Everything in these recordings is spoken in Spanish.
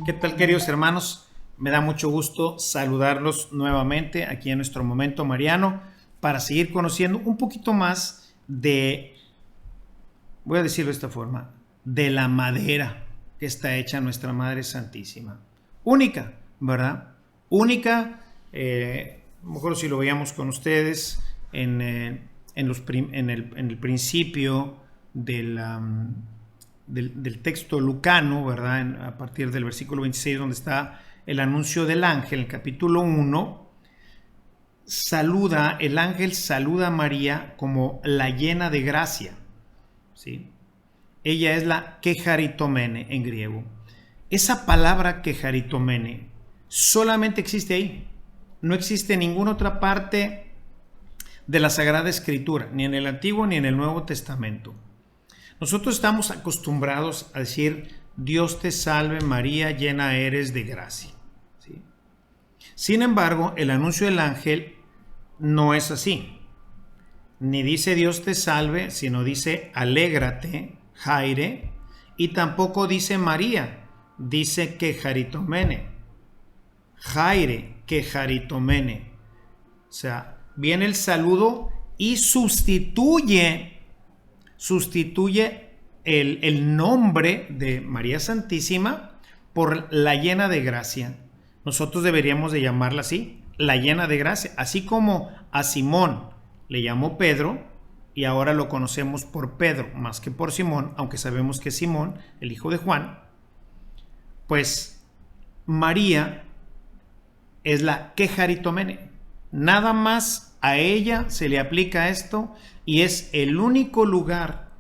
¿Qué tal, queridos hermanos? Me da mucho gusto saludarlos nuevamente aquí en nuestro momento mariano para seguir conociendo un poquito más de, voy a decirlo de esta forma, de la madera que está hecha nuestra Madre Santísima. Única, ¿verdad? Única, mejor si lo veíamos con ustedes en el principio del texto lucano, ¿verdad? A partir del versículo 26, donde está el anuncio del ángel, el capítulo 1, el ángel saluda a María como la llena de gracia, ¿sí? Ella es la quejaritomene en griego. Esa palabra quejaritomene solamente existe ahí. No existe en ninguna otra parte de la Sagrada Escritura, ni en el Antiguo ni en el Nuevo Testamento. Nosotros estamos acostumbrados a decir: Dios te salve María, llena eres de gracia, ¿sí? Sin embargo, el anuncio del ángel no es así. Ni dice Dios te salve, sino dice alégrate, Jaire, y tampoco dice María, dice quejaritomene. Jaire, quejaritomene. O sea, viene el saludo y sustituye el nombre de María Santísima por la llena de gracia. Nosotros deberíamos de llamarla así, la llena de gracia, así como a Simón le llamó Pedro y ahora lo conocemos por Pedro más que por Simón, aunque sabemos que es Simón, el hijo de Juan. Pues María es la quejaritomene. Nada más a ella se le aplica esto y es el único lugar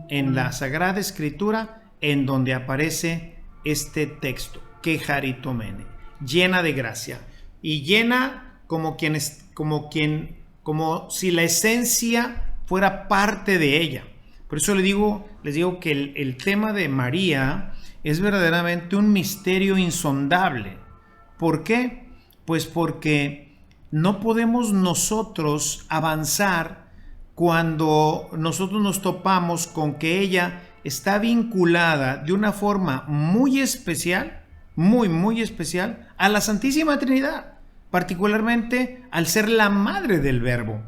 en la Sagrada Escritura en donde aparece este texto, quejaritomene, llena de gracia, y llena como si la esencia fuera parte de ella. Por eso les digo que el tema de María es verdaderamente un misterio insondable. ¿Por qué? Pues porque no podemos nosotros avanzar cuando nosotros nos topamos con que ella está vinculada de una forma muy especial, muy especial, a la Santísima Trinidad, particularmente al ser la madre del Verbo,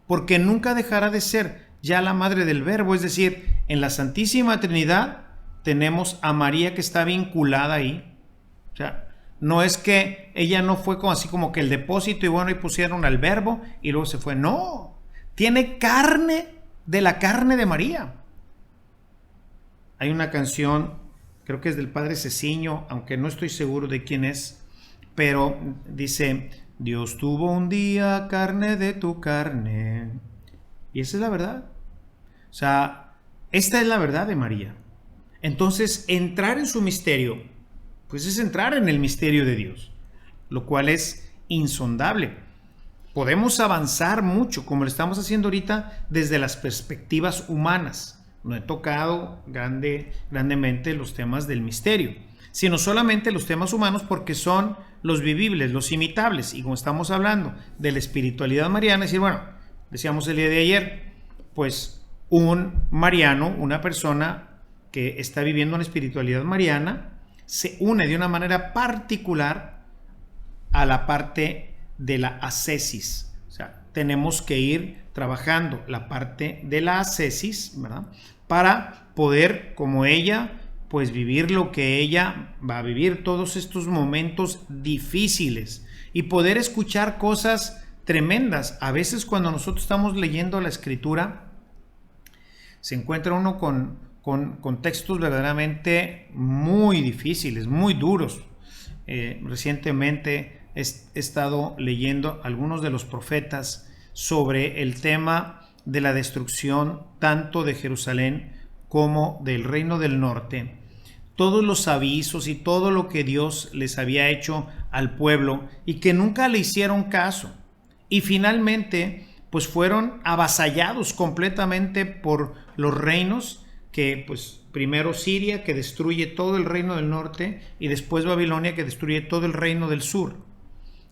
porque nunca dejará de ser ya la madre del Verbo. Es decir, en la Santísima Trinidad tenemos a María que está vinculada ahí. O sea, no es que ella no fue así como que el depósito y bueno, y pusieron al Verbo y luego se fue. No, tiene carne de la carne de María. Hay una canción, creo que es del padre Ceciño, aunque no estoy seguro de quién es, pero dice: Dios tuvo un día carne de tu carne. Y esa es la verdad. O sea, esta es la verdad de María. Entonces, entrar en su misterio, pues es entrar en el misterio de Dios, lo cual es insondable. Podemos avanzar mucho, como lo estamos haciendo ahorita, desde las perspectivas humanas. No he tocado grandemente los temas del misterio, sino solamente los temas humanos, porque son los vivibles, los imitables. Y como estamos hablando de la espiritualidad mariana, es decir, bueno, decíamos el día de ayer, pues un mariano, una persona que está viviendo una espiritualidad mariana, se une de una manera particular a la parte de la ascesis. O sea, tenemos que ir trabajando la parte de la ascesis, ¿verdad? Para poder, como ella, pues vivir lo que ella va a vivir, todos estos momentos difíciles, y poder escuchar cosas tremendas. A veces cuando nosotros estamos leyendo la Escritura, se encuentra uno con textos verdaderamente muy difíciles, muy duros. Recientemente he estado leyendo algunos de los profetas sobre el tema de la destrucción tanto de Jerusalén como del Reino del Norte. Todos los avisos y todo lo que Dios les había hecho al pueblo y que nunca le hicieron caso. Y finalmente, pues fueron avasallados completamente por los reinos que, pues, primero Siria, que destruye todo el reino del norte, y después Babilonia, que destruye todo el reino del sur.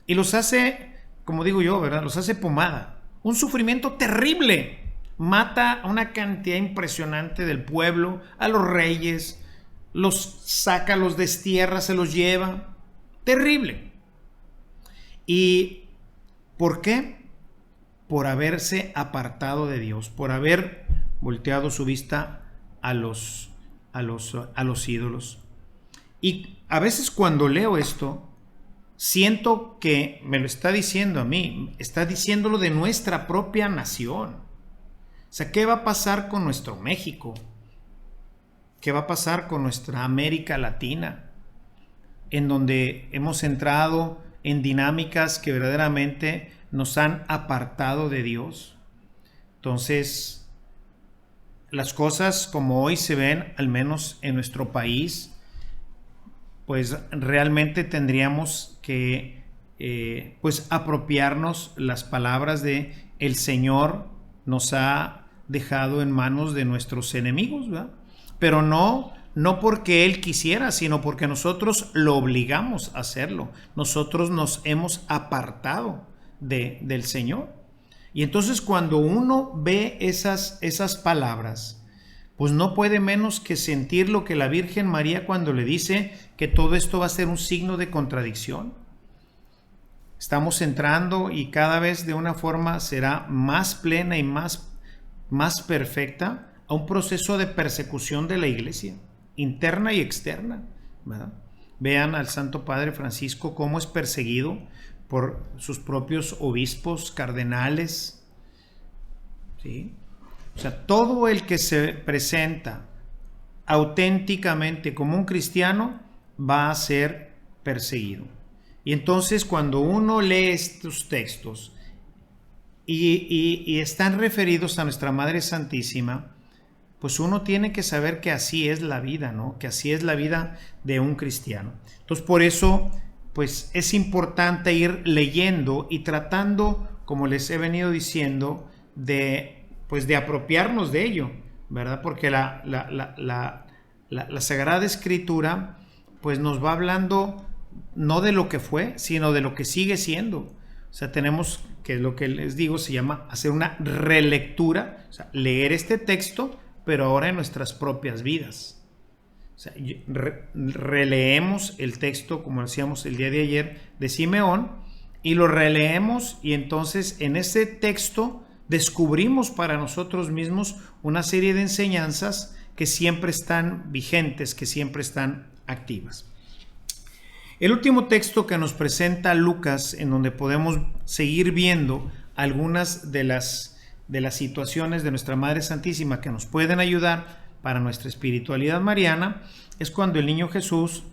Y los hace, como digo yo, ¿verdad? Los hace pomada. Un sufrimiento terrible. Mata a una cantidad impresionante del pueblo, a los reyes, los saca, los destierra, se los lleva. Terrible. ¿Y por qué? Por haberse apartado de Dios, por haber volteado su vista a los ídolos. Y a veces cuando leo esto, siento que me lo está diciendo a mí, está diciéndolo de nuestra propia nación. O sea, ¿qué va a pasar con nuestro México? ¿Qué va a pasar con nuestra América Latina? En donde hemos entrado en dinámicas que verdaderamente nos han apartado de Dios. Entonces, las cosas como hoy se ven, al menos en nuestro país, pues realmente tendríamos que pues apropiarnos las palabras de el Señor nos ha dejado en manos de nuestros enemigos, ¿verdad? Pero no porque Él quisiera, sino porque nosotros lo obligamos a hacerlo. Nosotros nos hemos apartado del Señor. Y entonces cuando uno ve esas palabras, pues no puede menos que sentir lo que la Virgen María cuando le dice que todo esto va a ser un signo de contradicción. Estamos entrando y cada vez de una forma será más plena y más perfecta a un proceso de persecución de la Iglesia, interna y externa, ¿verdad? Vean al Santo Padre Francisco cómo es perseguido por sus propios obispos, cardenales, ¿sí? O sea, todo el que se presenta auténticamente como un cristiano va a ser perseguido. Y entonces cuando uno lee estos textos y están referidos a nuestra Madre Santísima, pues uno tiene que saber que así es la vida, ¿no? Que así es la vida de un cristiano. Entonces por eso pues es importante ir leyendo y tratando, como les he venido diciendo, de apropiarnos de ello, ¿verdad? Porque la Sagrada Escritura pues nos va hablando no de lo que fue, sino de lo que sigue siendo. O sea, tenemos que, lo que les digo, se llama hacer una relectura, o sea, leer este texto, pero ahora en nuestras propias vidas. O sea, releemos el texto, como decíamos el día de ayer, de Simeón, y lo releemos, y entonces en ese texto descubrimos para nosotros mismos una serie de enseñanzas que siempre están vigentes, que siempre están activas. El último texto que nos presenta Lucas, en donde podemos seguir viendo algunas de las situaciones de nuestra Madre Santísima que nos pueden ayudar para nuestra espiritualidad mariana, es cuando el niño Jesús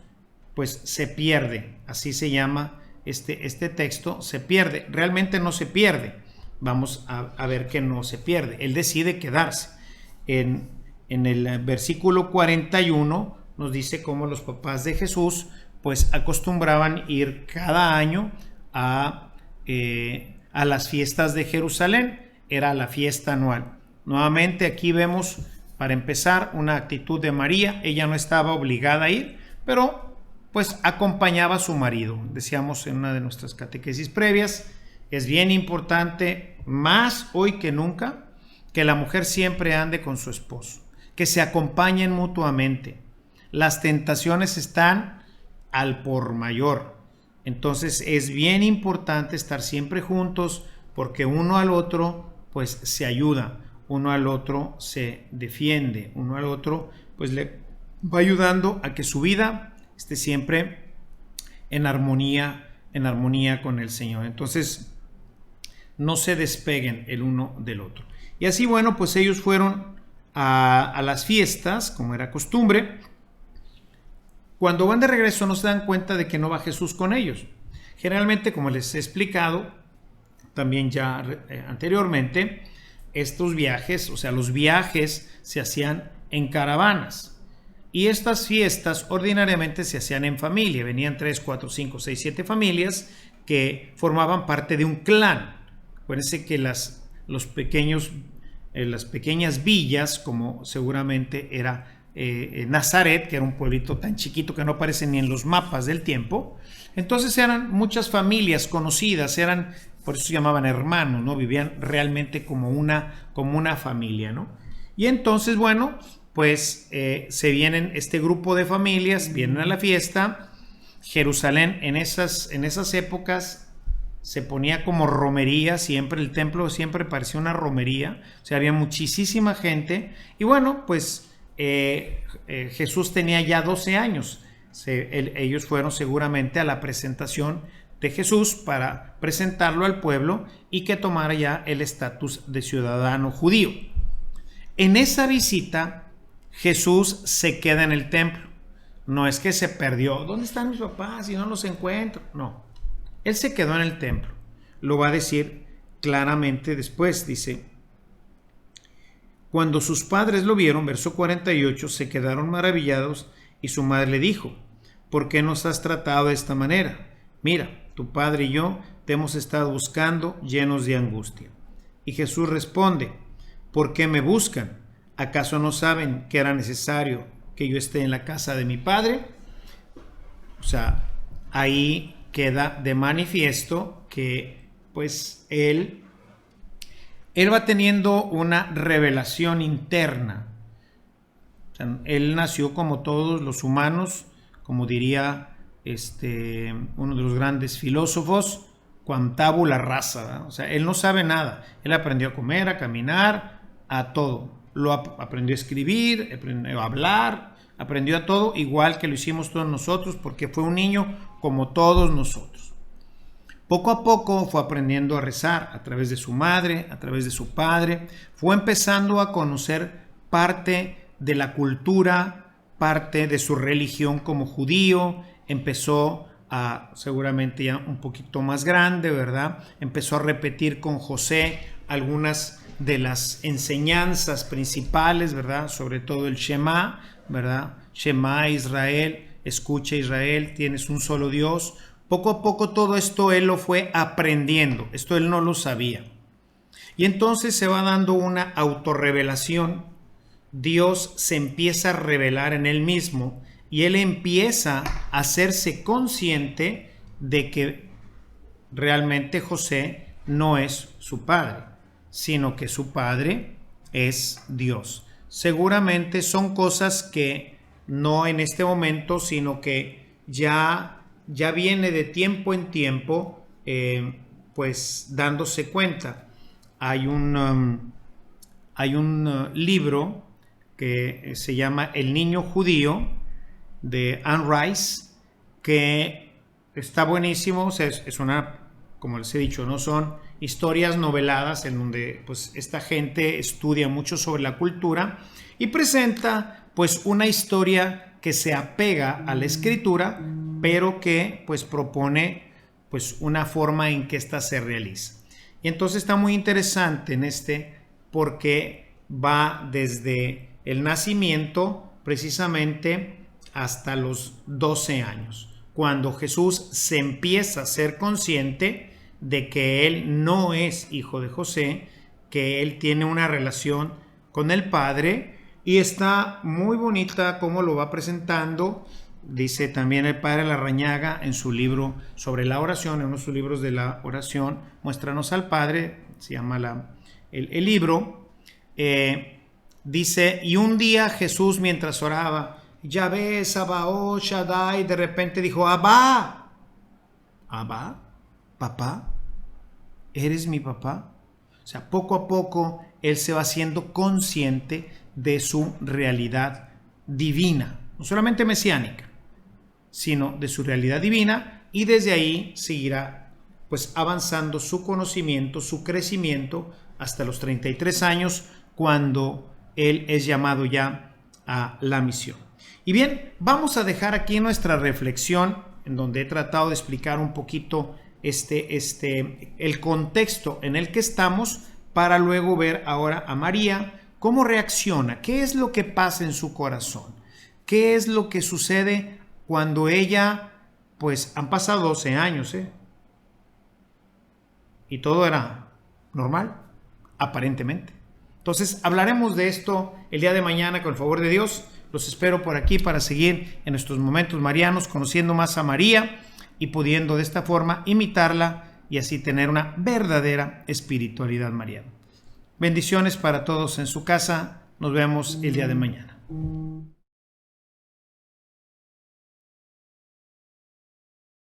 pues se pierde, así se llama este texto, se pierde, realmente no se pierde, vamos a ver que no se pierde, él decide quedarse. En el versículo 41 nos dice cómo los papás de Jesús pues acostumbraban ir cada año a las fiestas de Jerusalén, era la fiesta anual. Nuevamente aquí vemos, para empezar, una actitud de María. Ella no estaba obligada a ir, pero pues acompañaba a su marido. Decíamos en una de nuestras catequesis previas, es bien importante, más hoy que nunca, que la mujer siempre ande con su esposo, que se acompañen mutuamente. Las tentaciones están al por mayor. Entonces es bien importante estar siempre juntos, porque uno al otro pues se ayuda, uno al otro se defiende, uno al otro pues le va ayudando a que su vida esté siempre en armonía con el Señor. Entonces no se despeguen el uno del otro. Y así, bueno, pues ellos fueron a las fiestas, como era costumbre. Cuando van de regreso no se dan cuenta de que no va Jesús con ellos. Generalmente, como les he explicado también ya anteriormente, estos viajes, o sea, los viajes se hacían en caravanas. Y estas fiestas ordinariamente se hacían en familia. Venían 3, 4, 5, 6, 7 familias que formaban parte de un clan. Acuérdense que las pequeñas villas, como seguramente era Nazaret, que era un pueblito tan chiquito que no aparece ni en los mapas del tiempo, entonces eran muchas familias conocidas, por eso se llamaban hermanos, ¿no? Vivían realmente como una familia, ¿no? Y entonces, bueno, pues se vienen este grupo de familias, vienen a la fiesta. Jerusalén en esas épocas se ponía como romería, siempre el templo siempre parecía una romería, o sea, había muchísima gente. Y bueno, pues Jesús tenía ya 12 años. Ellos fueron seguramente a la presentación de Jesús para presentarlo al pueblo y que tomara ya el estatus de ciudadano judío. En esa visita, Jesús se queda en el templo. No es que se perdió. ¿Dónde están mis papás? Si no los encuentro. No. Él se quedó en el templo. Lo va a decir claramente después. Dice: cuando sus padres lo vieron, verso 48, se quedaron maravillados y su madre le dijo: ¿por qué nos has tratado de esta manera? Mira, tu padre y yo te hemos estado buscando llenos de angustia. Y Jesús responde: ¿por qué me buscan? ¿Acaso no saben que era necesario que yo esté en la casa de mi padre? O sea, ahí queda de manifiesto que pues él va teniendo una revelación interna. O sea, él nació como todos los humanos, como diría uno de los grandes filósofos, quam tabula rasa, ¿verdad? O sea, él no sabe nada. Él aprendió a comer, a caminar, a todo. Aprendió a escribir, aprendió a hablar, aprendió a todo, igual que lo hicimos todos nosotros, porque fue un niño como todos nosotros. Poco a poco fue aprendiendo a rezar a través de su madre, a través de su padre. Fue empezando a conocer parte de la cultura, parte de su religión como judío. Empezó a, seguramente ya un poquito más grande, ¿verdad? Empezó a repetir con José algunas de las enseñanzas principales, ¿verdad? Sobre todo el Shema, ¿verdad? Shema Israel, escucha Israel, tienes un solo Dios. Poco a poco todo esto él lo fue aprendiendo, esto él no lo sabía. Y entonces se va dando una autorrevelación. Dios se empieza a revelar en él mismo y él empieza a hacerse consciente de que realmente José no es su padre, sino que su padre es Dios. Seguramente son cosas que no en este momento, sino que ya viene de tiempo en tiempo, pues dándose cuenta. Hay un libro que se llama El niño judío, de Anne Rice, que está buenísimo. O sea, es una, como les he dicho, no son historias noveladas en donde pues esta gente estudia mucho sobre la cultura y presenta pues una historia que se apega a la escritura, pero que pues propone pues una forma en que ésta se realiza. Y entonces está muy interesante porque va desde el nacimiento precisamente hasta los 12 años, cuando Jesús se empieza a ser consciente de que él no es hijo de José, que él tiene una relación con el Padre, y está muy bonita cómo lo va presentando. Dice también el padre Larrañaga en su libro sobre la oración, en uno de sus libros de la oración, Muéstranos al Padre, se llama el libro. Dice: y un día Jesús, mientras oraba, Yahvé, Sabaoth, Shaddai, de repente dijo: Abba, papá, ¿eres mi papá? O sea, poco a poco él se va haciendo consciente de su realidad divina, no solamente mesiánica, sino de su realidad divina, y desde ahí seguirá pues avanzando su conocimiento, su crecimiento, hasta los 33 años, cuando él es llamado ya a la misión. Y bien, vamos a dejar aquí nuestra reflexión, en donde he tratado de explicar un poquito el contexto en el que estamos, para luego ver ahora a María cómo reacciona, qué es lo que pasa en su corazón, qué es lo que sucede cuando ella, pues han pasado 12 años, y todo era normal, aparentemente. Entonces hablaremos de esto el día de mañana, con el favor de Dios. Los espero por aquí para seguir en estos momentos marianos, conociendo más a María y pudiendo de esta forma imitarla y así tener una verdadera espiritualidad mariana. Bendiciones para todos en su casa. Nos vemos el día de mañana.